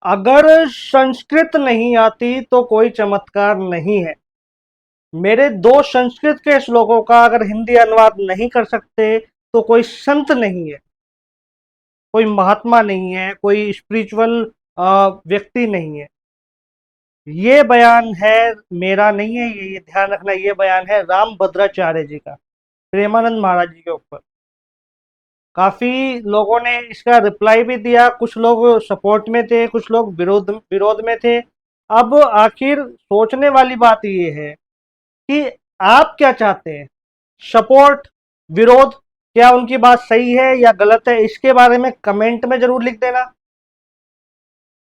अगर संस्कृत नहीं आती तो कोई चमत्कार नहीं है। मेरे दो संस्कृत के श्लोकों का अगर हिंदी अनुवाद नहीं कर सकते तो कोई संत नहीं है, कोई महात्मा नहीं है, कोई स्पिरिचुअल व्यक्ति नहीं है। ये बयान है, मेरा नहीं है, ये ध्यान रखना, ये बयान है राम भद्राचार्य जी का, प्रेमानंद महाराज जी के ऊपर। काफी लोगों ने इसका रिप्लाई भी दिया, कुछ लोग सपोर्ट में थे, कुछ लोग विरोध विरोध में थे। अब आखिर सोचने वाली बात ये है कि आप क्या चाहते हैं, सपोर्ट, विरोध, क्या उनकी बात सही है या गलत है, इसके बारे में कमेंट में जरूर लिख देना।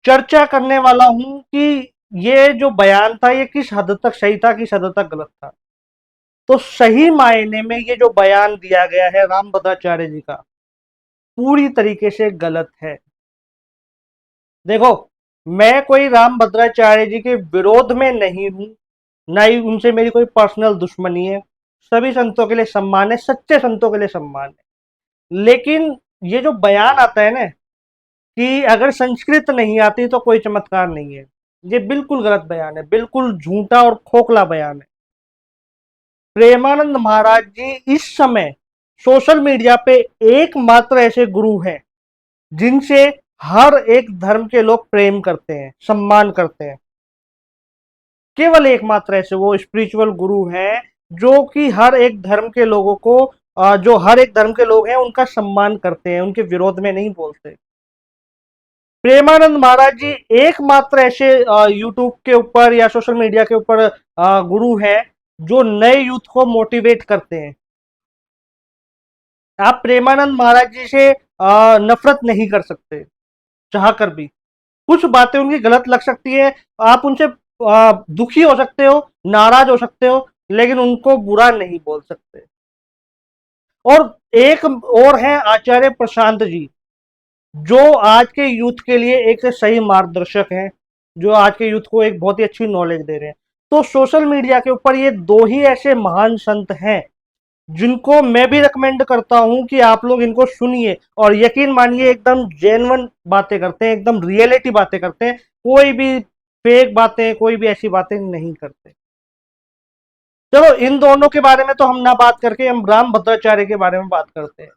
चर्चा करने वाला हूं कि ये जो बयान था ये किस हद तक सही था, किस हद तक गलत था। तो सही मायने में ये जो बयान दिया गया है राम भद्राचार्य जी का, पूरी तरीके से गलत है। देखो, मैं कोई राम भद्राचार्य जी के विरोध में नहीं हूं, ना ही उनसे मेरी कोई पर्सनल दुश्मनी है। सभी संतों के लिए सम्मान है, सच्चे संतों के लिए सम्मान है। लेकिन ये जो बयान आता है ना कि अगर संस्कृत नहीं आती तो कोई चमत्कार नहीं है, ये बिल्कुल गलत बयान है, बिल्कुल झूठा और खोखला बयान है। प्रेमानंद महाराज जी इस समय सोशल मीडिया पे एकमात्र ऐसे गुरु हैं जिनसे हर एक धर्म के लोग प्रेम करते हैं, सम्मान करते हैं। केवल एकमात्र ऐसे वो स्पिरिचुअल गुरु हैं जो कि हर एक धर्म के लोगों को जो हर एक धर्म के लोग हैं उनका सम्मान करते हैं, उनके विरोध में नहीं बोलते। प्रेमानंद महाराज जी एकमात्र ऐसे यूट्यूब के ऊपर या सोशल मीडिया के ऊपर गुरु हैं जो नए यूथ को मोटिवेट करते हैं। आप प्रेमानंद महाराज जी से नफरत नहीं कर सकते चाह कर भी। कुछ बातें उनकी गलत लग सकती है, आप उनसे दुखी हो सकते हो, नाराज हो सकते हो, लेकिन उनको बुरा नहीं बोल सकते। और एक और है आचार्य प्रशांत जी, जो आज के यूथ के लिए एक सही मार्गदर्शक हैं, जो आज के यूथ को एक बहुत ही अच्छी नॉलेज दे रहे हैं। तो सोशल मीडिया के ऊपर ये दो ही ऐसे महान संत हैं जिनको मैं भी रिकमेंड करता हूं कि आप लोग इनको सुनिए और यकीन मानिए एकदम जेन्युइन बातें करते हैं, एकदम रियलिटी बातें करते हैं, कोई भी फेक बातें, कोई भी ऐसी बातें नहीं करते। चलो इन दोनों के बारे में तो हम ना बात करके हम राम भद्राचार्य के बारे में बात करते हैं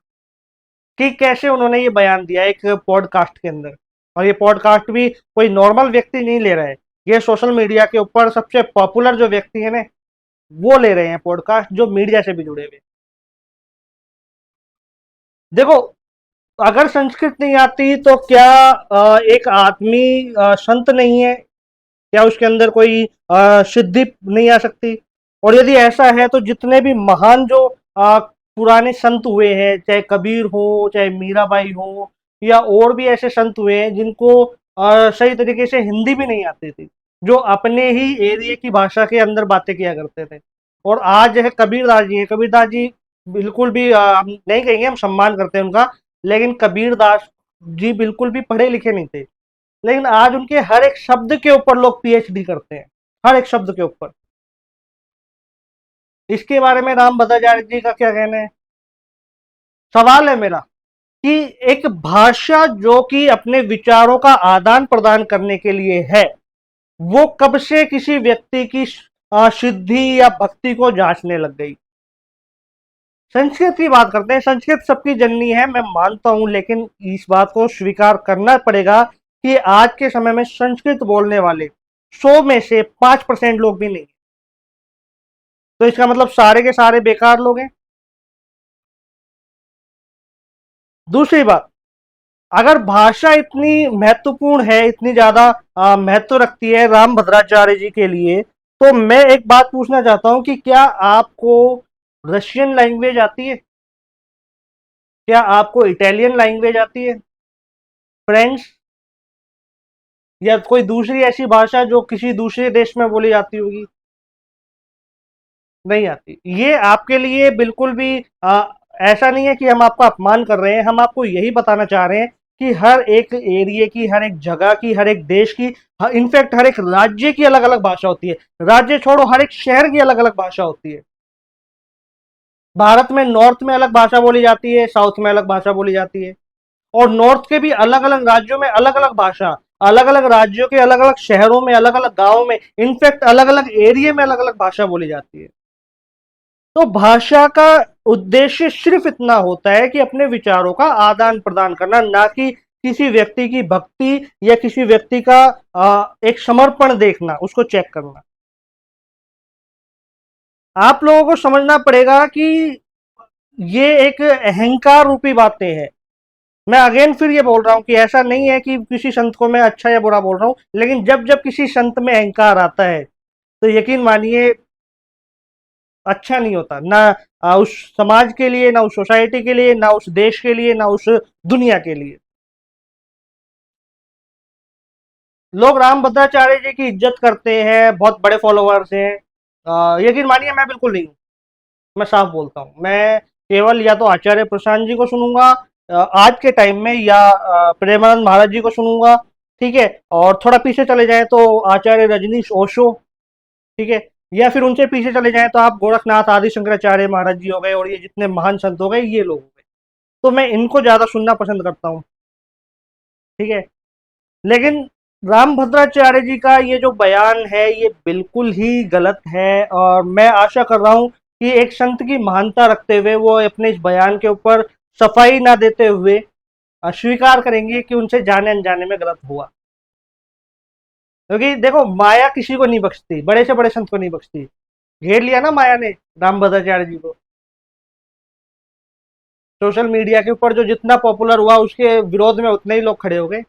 कि कैसे उन्होंने ये बयान दिया एक पॉडकास्ट के अंदर। और ये पॉडकास्ट भी कोई नॉर्मल व्यक्ति नहीं ले रहा है, ये सोशल मीडिया के ऊपर सबसे पॉपुलर जो व्यक्ति है ना वो ले रहे हैं पॉडकास्ट, जो मीडिया से भी जुड़े हुए। देखो, अगर संस्कृत नहीं आती तो क्या एक आदमी संत नहीं है? क्या उसके अंदर कोई सिद्धि नहीं आ सकती? और यदि ऐसा है तो जितने भी महान जो पुराने संत हुए हैं, चाहे कबीर हो, चाहे मीराबाई हो, या और भी ऐसे संत हुए हैं जिनको सही तरीके से हिंदी भी नहीं आती थी, जो अपने ही एरिया की भाषा के अंदर बातें किया करते थे। और आज जो है कबीरदास जी है, कबीरदास जी बिल्कुल भी हम नहीं कहेंगे, हम सम्मान करते हैं उनका, लेकिन कबीरदास जी बिल्कुल भी पढ़े लिखे नहीं थे। लेकिन आज उनके हर एक शब्द के ऊपर लोग पीएचडी करते हैं, हर एक शब्द के ऊपर। इसके बारे में राम भद्राचार्य जी का क्या कहना है? सवाल है मेरा कि एक भाषा जो कि अपने विचारों का आदान प्रदान करने के लिए है, वो कब से किसी व्यक्ति की सिद्धि या भक्ति को जांचने लग गई? संस्कृत की बात करते हैं, संस्कृत सबकी जननी है, मैं मानता हूं, लेकिन इस बात को स्वीकार करना पड़ेगा कि आज के समय में संस्कृत बोलने वाले 100 में से 5% लोग भी नहीं। तो इसका मतलब सारे के सारे बेकार लोग हैं। दूसरी बात, अगर भाषा इतनी महत्वपूर्ण है, इतनी ज्यादा महत्व रखती है राम भद्राचार्य जी के लिए, तो मैं एक बात पूछना चाहता हूं कि क्या आपको रशियन लैंग्वेज आती है? क्या आपको इटालियन लैंग्वेज आती है? फ्रेंच या कोई दूसरी ऐसी भाषा जो किसी दूसरे देश में बोली जाती होगी? नहीं आती। ये आपके लिए बिल्कुल भी ऐसा नहीं है कि हम आपका अपमान कर रहे हैं, हम आपको यही बताना चाह रहे हैं कि हर एक एरिया की, हर एक जगह की, हर एक देश की, इनफैक्ट हर एक राज्य की अलग अलग भाषा होती है। राज्य छोड़ो, हर एक शहर की अलग अलग भाषा होती है। भारत में नॉर्थ में अलग भाषा बोली जाती है, साउथ में अलग भाषा बोली जाती है, और नॉर्थ के भी अलग अलग राज्यों में अलग अलग भाषा। अलग अलग राज्यों के अलग अलग शहरों में, अलग अलग गांवों में, इनफैक्ट अलग अलग एरिया में अलग अलग भाषा बोली जाती है। तो भाषा का उद्देश्य सिर्फ इतना होता है कि अपने विचारों का आदान प्रदान करना, ना कि किसी व्यक्ति की भक्ति या किसी व्यक्ति का एक समर्पण देखना, उसको चेक करना। आप लोगों को समझना पड़ेगा कि ये एक अहंकार रूपी बातें हैं। मैं अगेन फिर ये बोल रहा हूं कि ऐसा नहीं है कि किसी संत को मैं अच्छा या बुरा बोल रहा हूं, लेकिन जब जब किसी संत में अहंकार आता है तो यकीन मानिए अच्छा नहीं होता, ना उस समाज के लिए, ना उस सोसाइटी के लिए, ना उस देश के लिए, ना उस दुनिया के लिए। लोग राम भद्राचार्य जी की इज्जत करते हैं, बहुत बड़े फॉलोअर्स हैं। यकीन मानिए मैं बिल्कुल नहीं हूं। मैं साफ बोलता हूं, मैं केवल या तो आचार्य प्रशांत जी को सुनूंगा आज के टाइम में, या प्रेमानंद महाराज जी को सुनूंगा। ठीक है, और थोड़ा पीछे चले जाए तो आचार्य रजनीश ओशो। ठीक है, या फिर उनसे पीछे चले जाएं तो आप गोरखनाथ आदि शंकराचार्य महाराज जी हो गए, और ये जितने महान संत हो गए, ये लोग हो गए। तो मैं इनको ज्यादा सुनना पसंद करता हूँ। ठीक है, लेकिन राम भद्राचार्य जी का ये जो बयान है ये बिल्कुल ही गलत है, और मैं आशा कर रहा हूँ कि एक संत की महानता रखते हुए वो अपने इस बयान के ऊपर सफाई ना देते हुए स्वीकार करेंगे कि उनसे जाने अनजाने में गलत हुआ। क्योंकि देखो, माया किसी को नहीं बख्शती, बड़े से बड़े संत को नहीं बख्शती। घेर लिया ना माया ने राम भद्राचार्य जी को। सोशल मीडिया के ऊपर जो जितना पॉपुलर हुआ, उसके विरोध में उतने ही लोग खड़े हो गए।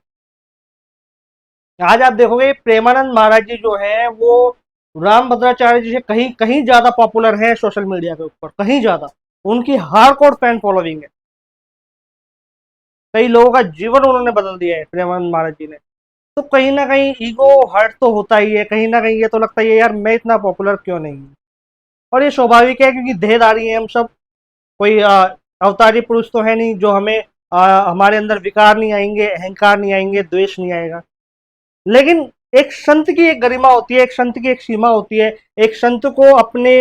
आज आप देखोगे प्रेमानंद महाराज जी जो है वो राम भद्राचार्य जी से कहीं कहीं ज्यादा पॉपुलर है सोशल मीडिया के ऊपर, कहीं ज्यादा। उनकी हार्डकोर फैन फॉलोइंग है। कई लोगों का जीवन उन्होंने बदल दिया है प्रेमानंद महाराज जी ने। तो कहीं ना कहीं ईगो हर्ट तो होता ही है, कहीं ना कहीं ये तो लगता ही है यार मैं इतना पॉपुलर क्यों नहीं हूँ। और ये स्वाभाविक है, क्योंकि देहधारी हैं हम सब। कोई अवतारी पुरुष तो है नहीं जो हमें हमारे अंदर विकार नहीं आएंगे, अहंकार नहीं आएंगे, द्वेष नहीं आएगा। लेकिन एक संत की एक गरिमा होती है, एक संत की एक सीमा होती है। एक संत को अपने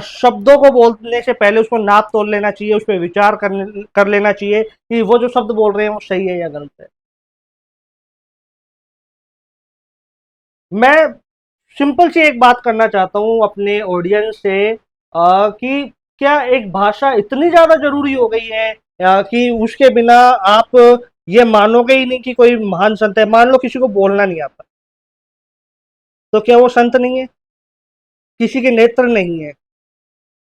शब्दों को बोलने से पहले उसको नाप तोल लेना चाहिए, उस पर विचार कर लेना चाहिए कि वो जो शब्द बोल रहे हैं वो सही है या गलत है। मैं सिंपल सी एक बात करना चाहता हूँ अपने ऑडियंस से, कि क्या एक भाषा इतनी ज्यादा जरूरी हो गई है कि उसके बिना आप ये मानोगे ही नहीं कि कोई महान संत है। मान लो किसी को बोलना नहीं आता, तो क्या वो संत नहीं है? किसी के नेत्र नहीं है,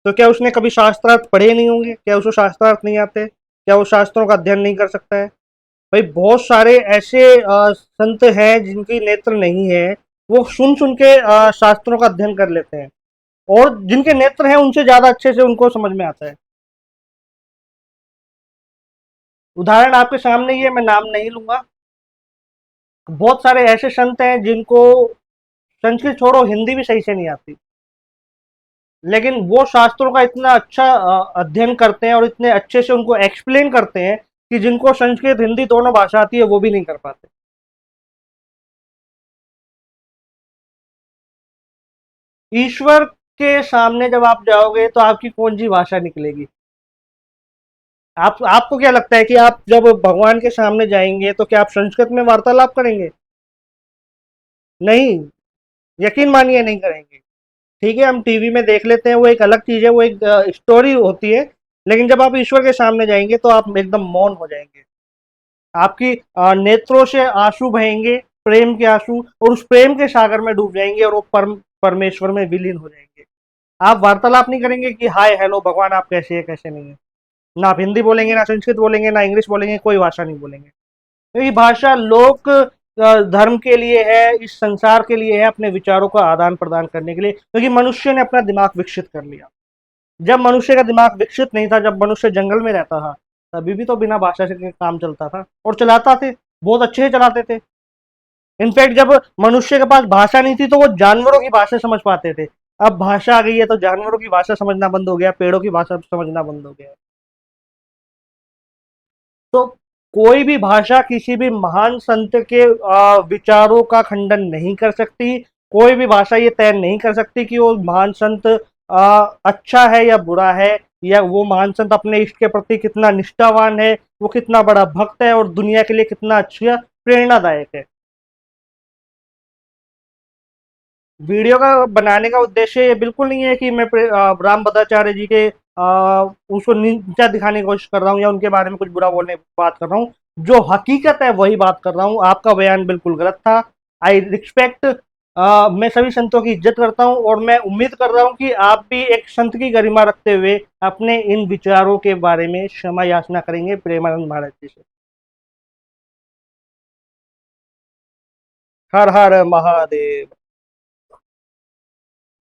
तो क्या उसने कभी शास्त्रार्थ पढ़े नहीं होंगे? क्या उसको शास्त्रार्थ नहीं आते? क्या वो शास्त्रों का अध्ययन नहीं कर सकता है? भाई बहुत सारे ऐसे संत हैं जिनकी नेत्र नहीं है, वो सुन सुन के शास्त्रों का अध्ययन कर लेते हैं, और जिनके नेत्र हैं उनसे ज्यादा अच्छे से उनको समझ में आता है। उदाहरण आपके सामने ही है, मैं नाम नहीं लूंगा। बहुत सारे ऐसे संत हैं जिनको संस्कृत छोड़ो, हिंदी भी सही से नहीं आती, लेकिन वो शास्त्रों का इतना अच्छा अध्ययन करते हैं और इतने अच्छे से उनको एक्सप्लेन करते हैं कि जिनको संस्कृत हिंदी दोनों भाषा आती है वो भी नहीं कर पाते। ईश्वर के सामने जब आप जाओगे तो आपकी कौन सी भाषा निकलेगी? आपको क्या लगता है कि आप जब भगवान के सामने जाएंगे तो क्या आप संस्कृत में वार्तालाप करेंगे? नहीं, यकीन मानिए नहीं करेंगे। ठीक है, हम टीवी में देख लेते हैं, वो एक अलग चीज है, वो एक स्टोरी होती है। लेकिन जब आप ईश्वर के सामने जाएंगे तो आप एकदम मौन हो जाएंगे। आपकी नेत्रों से आंसू बहेंगे, प्रेम के आंसू, और उस प्रेम के सागर में डूब जाएंगे, और वो परमेश्वर में विलीन हो जाएंगे। आप वार्तालाप नहीं करेंगे कि हाय हेलो भगवान आप कैसे है कैसे नहीं है। ना आप हिंदी बोलेंगे, ना संस्कृत बोलेंगे, ना इंग्लिश बोलेंगे, कोई भाषा नहीं बोलेंगे। क्योंकि भाषा लोक धर्म के लिए है, इस संसार के लिए है, अपने विचारों का आदान प्रदान करने के लिए, क्योंकि मनुष्य ने अपना दिमाग विकसित कर लिया। जब मनुष्य का दिमाग विकसित नहीं था, जब मनुष्य जंगल में रहता था, तभी भी तो बिना भाषा से काम चलता था, और चलाता थे, बहुत अच्छे से चलाते थे। इनफैक्ट जब मनुष्य के पास भाषा नहीं थी तो वो जानवरों की भाषा समझ पाते थे। अब भाषा आ गई है तो जानवरों की भाषा समझना बंद हो गया, पेड़ों की भाषा समझना बंद हो गया। तो कोई भी भाषा किसी भी महान संत के विचारों का खंडन नहीं कर सकती। कोई भी भाषा ये तय नहीं कर सकती कि वो महान संत अच्छा है या बुरा है, या वो महान संत अपने इष्ट के प्रति कितना निष्ठावान है, वो कितना बड़ा भक्त है, और दुनिया के लिए कितना अच्छा प्रेरणादायक है। वीडियो का बनाने का उद्देश्य ये बिल्कुल नहीं है कि मैं राम भद्राचार्य जी के उसको नीचा दिखाने की कोशिश कर रहा हूँ या उनके बारे में कुछ बुरा बोलने की बात कर रहा हूँ। जो हकीकत है वही बात कर रहा हूँ। आपका बयान बिल्कुल गलत था। आई रिस्पेक्ट, मैं सभी संतों की इज्जत करता हूँ और मैं उम्मीद कर रहा हूँ कि आप भी एक संत की गरिमा रखते हुए अपने इन विचारों के बारे में क्षमा याचना करेंगे प्रेमानंद महाराज जी से। हर हर महादेव।